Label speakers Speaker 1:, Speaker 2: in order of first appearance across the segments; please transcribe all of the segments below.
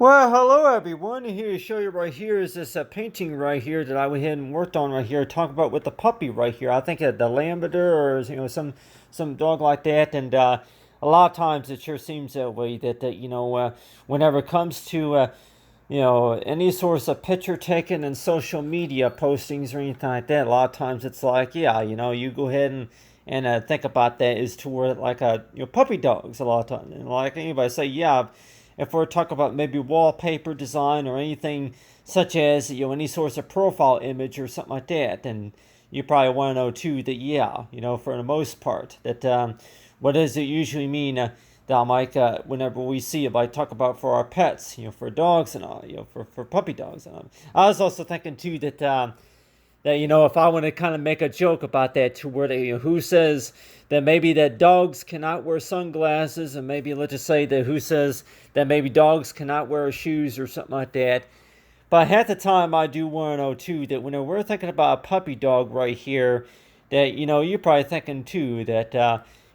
Speaker 1: Well, hello everyone. Here to show you right here is this painting right here that I went ahead and worked on right here. Talk about with the puppy right here. I think the Lamberter or some dog like that. And a lot of times it sure seems that way. That whenever it comes to any source of picture taken and social media postings or anything like that, a lot of times it's like, yeah, you go ahead and think about that is toward like puppy dogs a lot of times. And like anybody say, yeah, if we're talking about maybe wallpaper design or anything such as any source of profile image or something like that, then you probably want to know too that yeah, for the most part that what does it usually mean that like whenever we see it, like talk about for our pets, for dogs and all, for puppy dogs and all. I was also thinking too that if I want to kind of make a joke about that to where who says that maybe that dogs cannot wear sunglasses, and maybe let's just say that who says that maybe dogs cannot wear shoes or something like that. But half the time I do want to know too that when we're thinking about a puppy dog right here, that you're probably thinking too that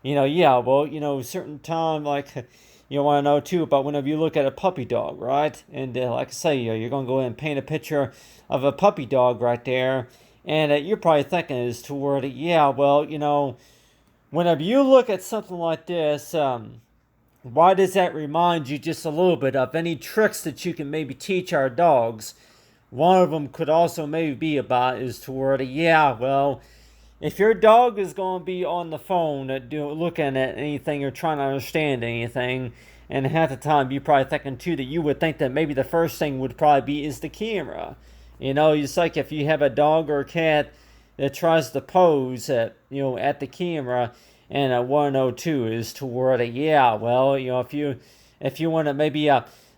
Speaker 1: yeah, well, certain time like you want to know too about whenever you look at a puppy dog, right? And like I say, you're going to go ahead and paint a picture of a puppy dog right there, and you're probably thinking is toward it, yeah, well, whenever you look at something like this, why does that remind you just a little bit of any tricks that you can maybe teach our dogs? One of them could also maybe be about is toward it, yeah, well, if your dog is going to be on the phone looking at anything or trying to understand anything, and half the time you're probably thinking too that you would think that maybe the first thing would probably be is the camera. It's like if you have a dog or a cat that tries to pose at the camera, and a 102 is toward it. Yeah, well, if you want to maybe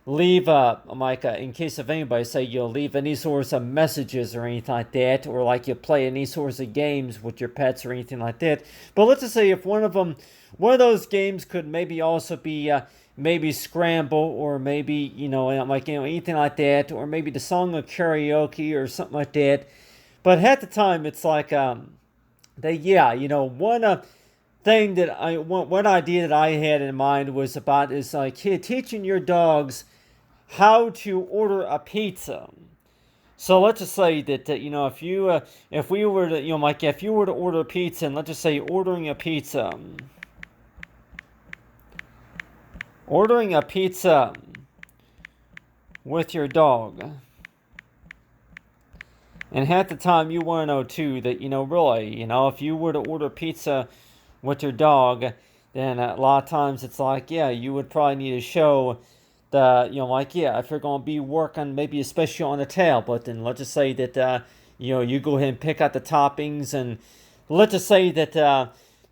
Speaker 1: leave like in case of anybody say you'll leave any sorts of messages or anything like that, or like you play any sorts of games with your pets or anything like that. But let's just say if one of those games could maybe also be maybe scramble, or maybe anything like that, or maybe the song of karaoke or something like that. But at the time it's like they yeah, one thing that one idea that I had in mind was about is like teaching your dogs how to order a pizza. So let's just say that if we were to like if you were to order a pizza, and let's just say ordering a pizza with your dog, and half the time you want to know too that really if you were to order pizza with your dog, then a lot of times it's like, yeah, you would probably need to show like, yeah, if you're going to be working maybe especially on the tablet, then let's just say that, you go ahead and pick out the toppings, and let's just say that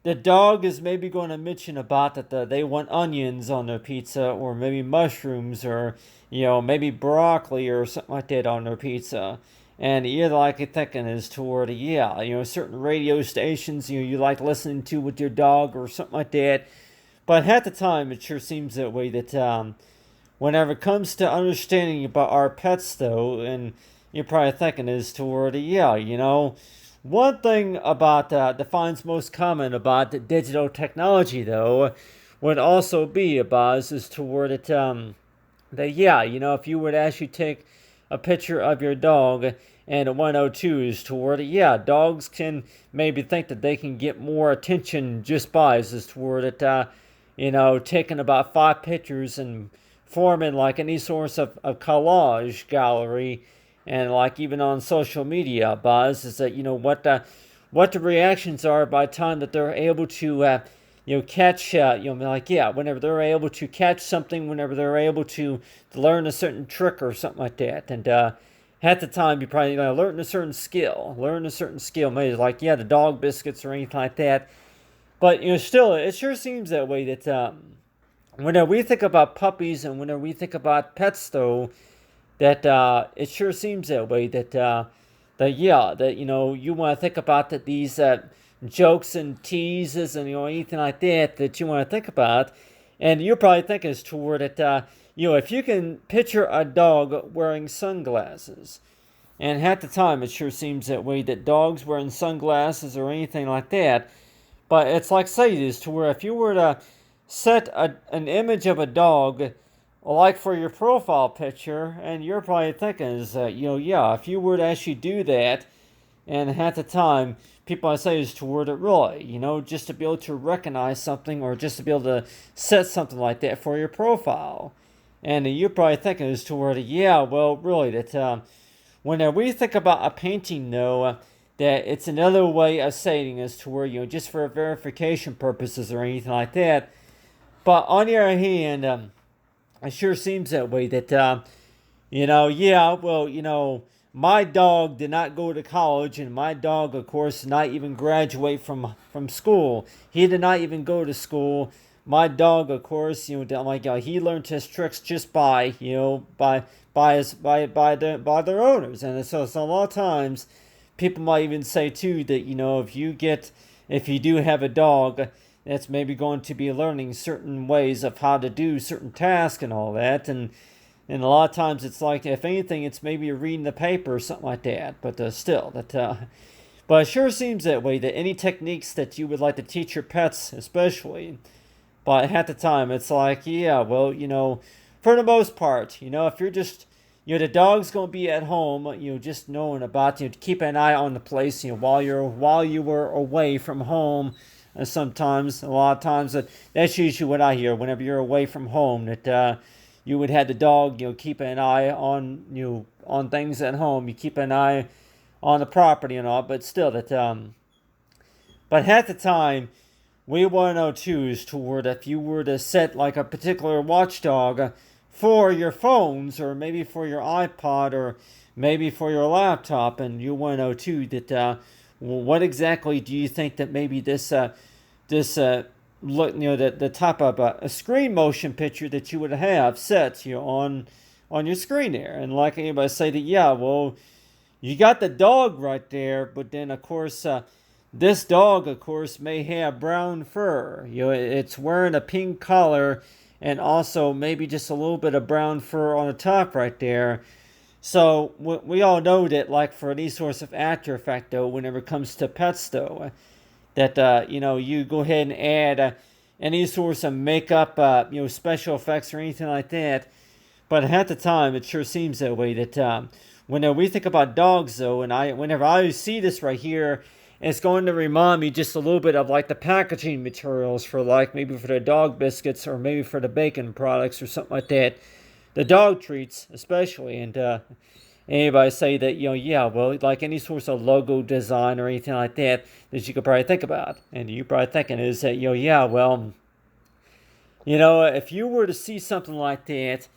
Speaker 1: the dog is maybe going to mention about that they want onions on their pizza, or maybe mushrooms, or, maybe broccoli or something like that on their pizza. And you're like thinking is toward yeah, certain radio stations you like listening to with your dog or something like that. But half the time it sure seems that way that whenever it comes to understanding about our pets though, and you're probably thinking is toward yeah, one thing about defines most common about the digital technology though would also be about is toward it that yeah, if you would actually take a picture of your dog, and a 102 is toward it, yeah, dogs can maybe think that they can get more attention just by is toward it, taking about 5 pictures and forming like any source of collage gallery, and like even on social media, Buzz, is that what the reactions are by the time that they're able to catch like yeah, whenever they're able to catch something, whenever they're able to learn a certain trick or something like that. And at the time you probably learn a certain skill, maybe like yeah, the dog biscuits or anything like that. But still it sure seems that way that whenever we think about puppies and whenever we think about pets though, that it sure seems that way that yeah, that you want to think about that these jokes and teases and anything like that you want to think about, and you're probably thinking is toward it. If you can picture a dog wearing sunglasses, and half the time it sure seems that way that dogs wearing sunglasses or anything like that. But it's like say this to where if you were to set an image of a dog like for your profile picture, and you're probably thinking is that, yeah, if you were to actually do that, and at the time, people I say is toward it really, just to be able to recognize something or just to be able to set something like that for your profile. And you're probably thinking is toward it, yeah, well, really, that when we think about a painting, though, that it's another way of saying is to where, just for verification purposes or anything like that. But on the other hand, it sure seems that way that, yeah, well, my dog did not go to college, and my dog, of course, did not even graduate from school. He did not even go to school. My dog, of course, he learned his tricks just by, by their owners. And so a lot of times, people might even say too that, if you do have a dog that's maybe going to be learning certain ways of how to do certain tasks and all that, and a lot of times it's like, if anything, it's maybe reading the paper or something like that. But still, but it sure seems that way, that any techniques that you would like to teach your pets, especially, but at the time, it's like, yeah, well, for the most part, if you're just, the dog's gonna be at home, just knowing about, to keep an eye on the place, while you were away from home. And sometimes, a lot of times, that's usually what I hear. Whenever you're away from home, that you would have the dog, keep an eye on, on things at home. You keep an eye on the property and all, but still, but at the time, we want to know too is toward if you were to set like a particular watchdog for your phones, or maybe for your iPod, or maybe for your laptop, and you want to know too that what exactly do you think that maybe this look, the type of a screen motion picture that you would have set, on your screen there. And like anybody say that, yeah, well, you got the dog right there, but then of course, this dog, of course, may have brown fur. It's wearing a pink collar, and also maybe just a little bit of brown fur on the top right there. So we all know that, like for any sorts of After Effect, though, whenever it comes to pets, though, that you go ahead and add any sorts of makeup, special effects or anything like that. But at the time, it sure seems that way. That whenever we think about dogs, though, and whenever I see this right here, it's going to remind me just a little bit of like the packaging materials for, like, maybe for the dog biscuits, or maybe for the bacon products or something like that. The dog treats, especially, and anybody say that, yeah, well, like any sorts of logo design or anything like that you could probably think about. And you're probably thinking is that, yeah, well, if you were to see something like that,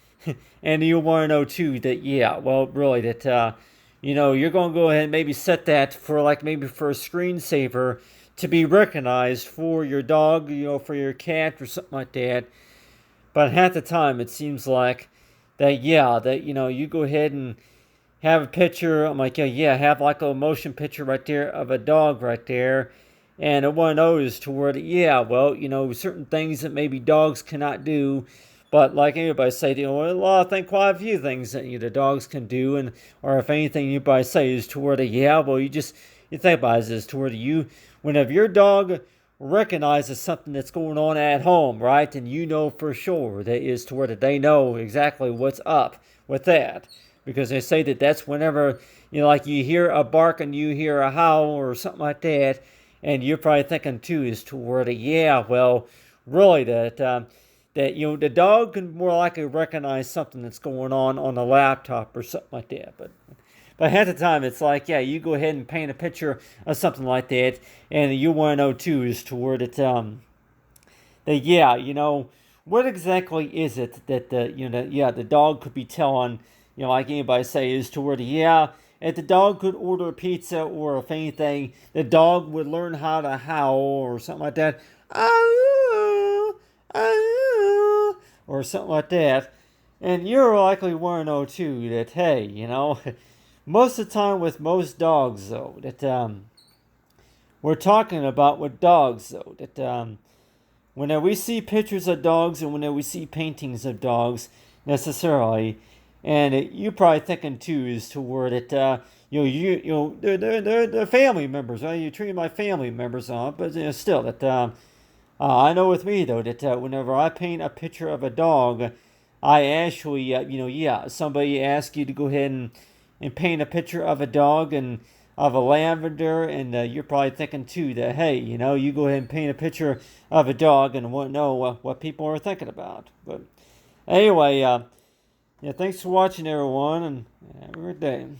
Speaker 1: and you want to know too that, yeah, well, really, that, you're going to go ahead and maybe set that for, like, maybe for a screensaver to be recognized for your dog, for your cat or something like that. But at the time, it seems like that, yeah, that, you go ahead and have a picture. I'm like, yeah, have like a motion picture right there of a dog right there. And one of those to where, yeah, well, certain things that maybe dogs cannot do. But like anybody say, a lot of things, quite a few things that the dogs can do. And, or if anything, anybody say is to where, yeah, well, you think about it is to where whenever your dog recognizes something that's going on at home, right? And for sure that is to where that they know exactly what's up with that. Because they say that that's whenever, like you hear a bark and you hear a howl or something like that, and you're probably thinking too is toward it, yeah, well, really that the dog can more likely recognize something that's going on the laptop or something like that. But at the time, it's like, yeah, you go ahead and paint a picture of something like that, and you want to know too is toward it, that, yeah, what exactly is it that the dog could be telling. Like anybody say, is toward, yeah, if the dog could order a pizza, or if anything, the dog would learn how to howl or something like that. Oh, oh, or something like that. And you're likely want to know too that, hey, most of the time with most dogs, though, that we're talking about with dogs, though, that whenever we see pictures of dogs and whenever we see paintings of dogs, necessarily, and you probably thinking too is toward it, they're family members, right? You treat my family members on, but still that I know with me though that whenever I paint a picture of a dog, I actually, yeah, somebody asked you to go ahead and paint a picture of a dog and of a lavender, and you're probably thinking too that, hey, you go ahead and paint a picture of a dog and want to know what people are thinking about. But anyway, yeah, thanks for watching, everyone, and have a great day.